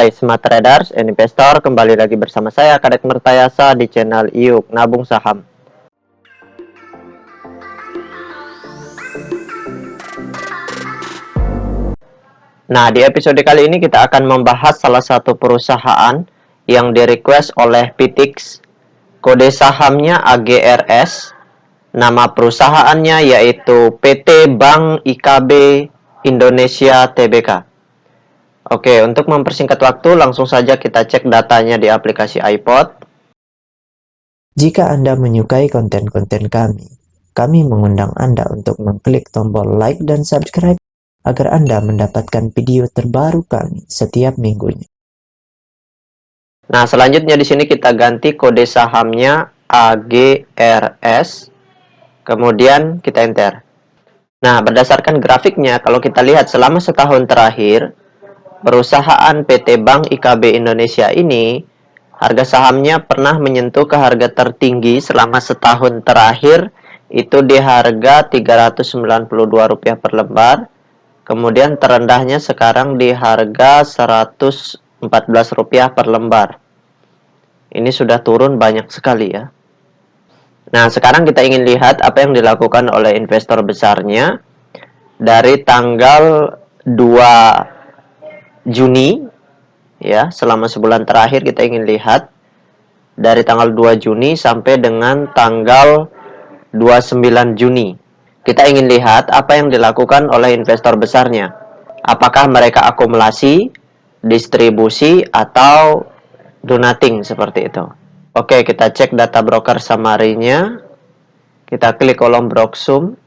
Hai Smart Traders and Investor, kembali lagi bersama saya Kadek Mertayasa di channel IUK Nabung Saham. Nah, di episode kali ini kita akan membahas salah satu perusahaan yang di-request oleh PITIX. Kode sahamnya AGRS. Nama perusahaannya yaitu PT Bank IKB Indonesia Tbk. Oke, untuk mempersingkat waktu, langsung saja kita cek datanya di aplikasi iPod. Jika Anda menyukai konten-konten kami mengundang Anda untuk mengklik tombol like dan subscribe agar Anda mendapatkan video terbaru kami setiap minggunya. Nah, selanjutnya di sini kita ganti kode sahamnya AGRS. Kemudian kita enter. Nah, berdasarkan grafiknya, kalau kita lihat selama setahun terakhir, perusahaan PT Bank IKB Indonesia ini, harga sahamnya pernah menyentuh ke harga tertinggi selama setahun terakhir, itu di harga Rp392 per lembar. Kemudian terendahnya sekarang di harga Rp114 per lembar. Ini sudah turun banyak sekali ya. Nah, sekarang kita ingin lihat apa yang dilakukan oleh investor besarnya dari tanggal 2 Juni ya, selama sebulan terakhir kita ingin lihat dari tanggal 2 Juni sampai dengan tanggal 29 Juni. Kita ingin lihat apa yang dilakukan oleh investor besarnya. Apakah mereka akumulasi, distribusi, atau do nothing seperti itu. Oke, kita cek data broker summary-nya. Kita klik kolom Broksum.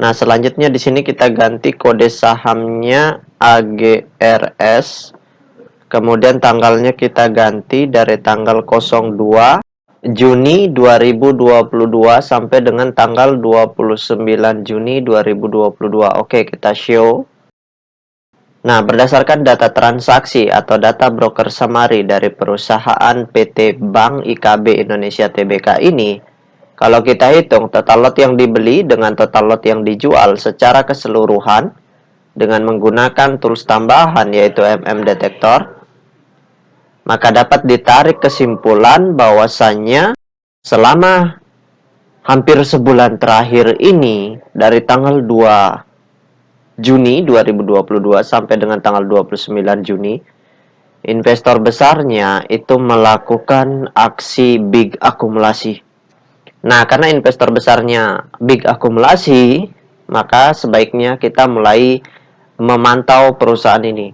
Nah, selanjutnya di sini kita ganti kode sahamnya AGRS. Kemudian tanggalnya kita ganti dari tanggal 02 Juni 2022 sampai dengan tanggal 29 Juni 2022. Oke, kita show. Nah, berdasarkan data transaksi atau data broker summary dari perusahaan PT Bank IKB Indonesia Tbk ini, kalau kita hitung total lot yang dibeli dengan total lot yang dijual secara keseluruhan dengan menggunakan tools tambahan yaitu Detektor, maka dapat ditarik kesimpulan bahwasannya selama hampir sebulan terakhir ini dari tanggal 2 Juni 2022 sampai dengan tanggal 29 Juni, investor besarnya itu melakukan aksi big akumulasi. Nah, karena investor besarnya big akumulasi, maka sebaiknya kita mulai memantau perusahaan ini.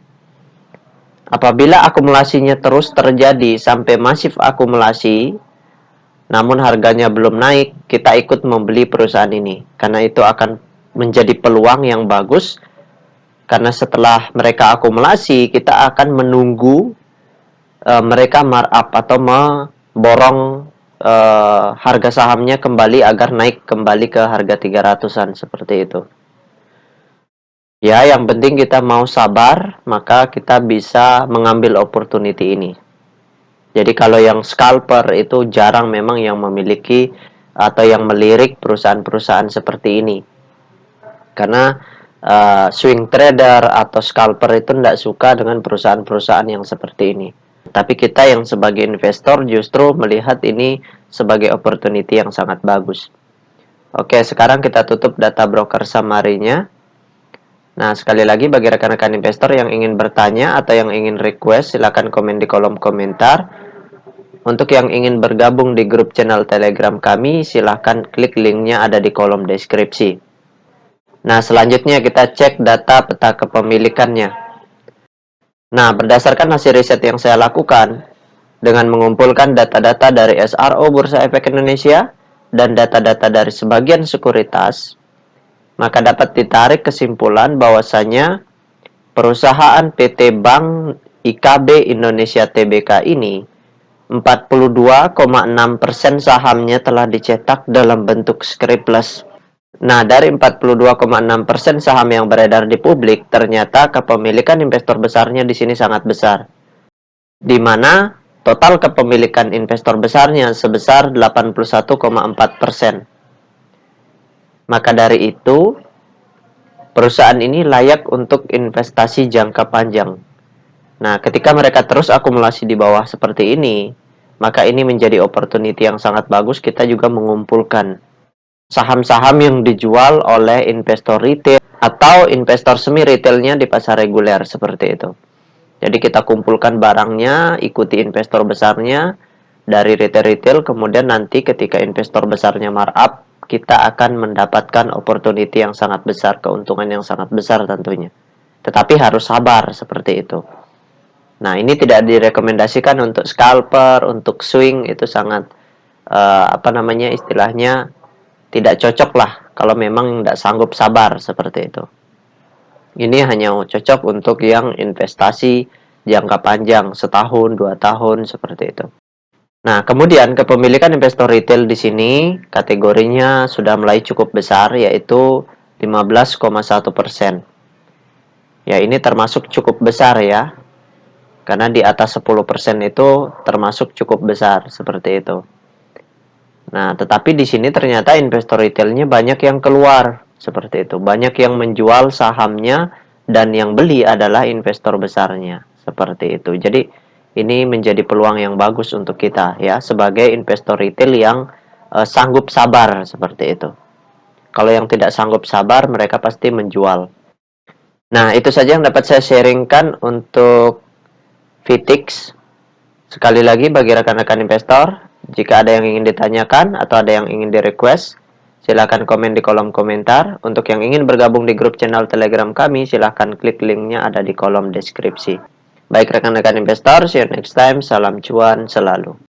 Apabila akumulasinya terus terjadi sampai masif akumulasi, namun harganya belum naik, kita ikut membeli perusahaan ini. Karena itu akan menjadi peluang yang bagus. Karena setelah mereka akumulasi, kita akan menunggu mereka markup atau memborong harga sahamnya kembali agar naik kembali ke harga 300-an seperti itu. Ya, yang penting kita mau sabar, maka kita bisa mengambil opportunity ini. Jadi kalau yang scalper itu jarang memang yang memiliki atau yang melirik perusahaan-perusahaan seperti ini. Karena swing trader atau scalper itu tidak suka dengan perusahaan-perusahaan yang seperti ini. Tapi kita yang sebagai investor justru melihat ini sebagai opportunity yang sangat bagus. Oke, sekarang kita tutup data broker summary-nya. Nah, sekali lagi bagi rekan-rekan investor yang ingin bertanya atau yang ingin request, silakan komen di kolom komentar. Untuk yang ingin bergabung di grup channel Telegram kami, silakan klik linknya ada di kolom deskripsi. Nah, selanjutnya kita cek data peta kepemilikannya. Nah, berdasarkan hasil riset yang saya lakukan, dengan mengumpulkan data-data dari SRO Bursa Efek Indonesia dan data-data dari sebagian sekuritas, maka dapat ditarik kesimpulan bahwasanya perusahaan PT Bank IKB Indonesia Tbk ini 42,6% sahamnya telah dicetak dalam bentuk scriptless. Nah, dari 42,6% saham yang beredar di publik, ternyata kepemilikan investor besarnya di sini sangat besar. Di mana total kepemilikan investor besarnya sebesar 81,4%. Maka dari itu, perusahaan ini layak untuk investasi jangka panjang. Nah, ketika mereka terus akumulasi di bawah seperti ini, maka ini menjadi opportunity yang sangat bagus kita juga mengumpulkan saham-saham yang dijual oleh investor retail atau investor semi retailnya di pasar reguler seperti itu. Jadi kita kumpulkan barangnya, ikuti investor besarnya dari retail-retail, kemudian nanti ketika investor besarnya markup, kita akan mendapatkan opportunity yang sangat besar, keuntungan yang sangat besar tentunya. Tetapi harus sabar seperti itu. Nah, ini tidak direkomendasikan untuk scalper, untuk swing, itu sangat istilahnya tidak cocok lah kalau memang tidak sanggup sabar seperti itu. Ini hanya cocok untuk yang investasi jangka panjang, setahun, 2 tahun, seperti itu. Nah, kemudian kepemilikan investor retail di sini kategorinya sudah mulai cukup besar, yaitu 15,1%. Ya, ini termasuk cukup besar ya. Karena di atas 10% itu termasuk cukup besar, seperti itu. Nah, tetapi di sini ternyata investor retailnya banyak yang keluar, seperti itu. Banyak yang menjual sahamnya dan yang beli adalah investor besarnya, seperti itu. Jadi, ini menjadi peluang yang bagus untuk kita ya, sebagai investor retail yang sanggup sabar, seperti itu. Kalau yang tidak sanggup sabar, mereka pasti menjual. Nah, itu saja yang dapat saya sharingkan untuk VTIX. Sekali lagi bagi rekan-rekan investor, jika ada yang ingin ditanyakan atau ada yang ingin di-request, silakan komen di kolom komentar. Untuk yang ingin bergabung di grup channel Telegram kami, silakan klik linknya ada di kolom deskripsi. Baik rekan-rekan investor, see you next time. Salam cuan selalu.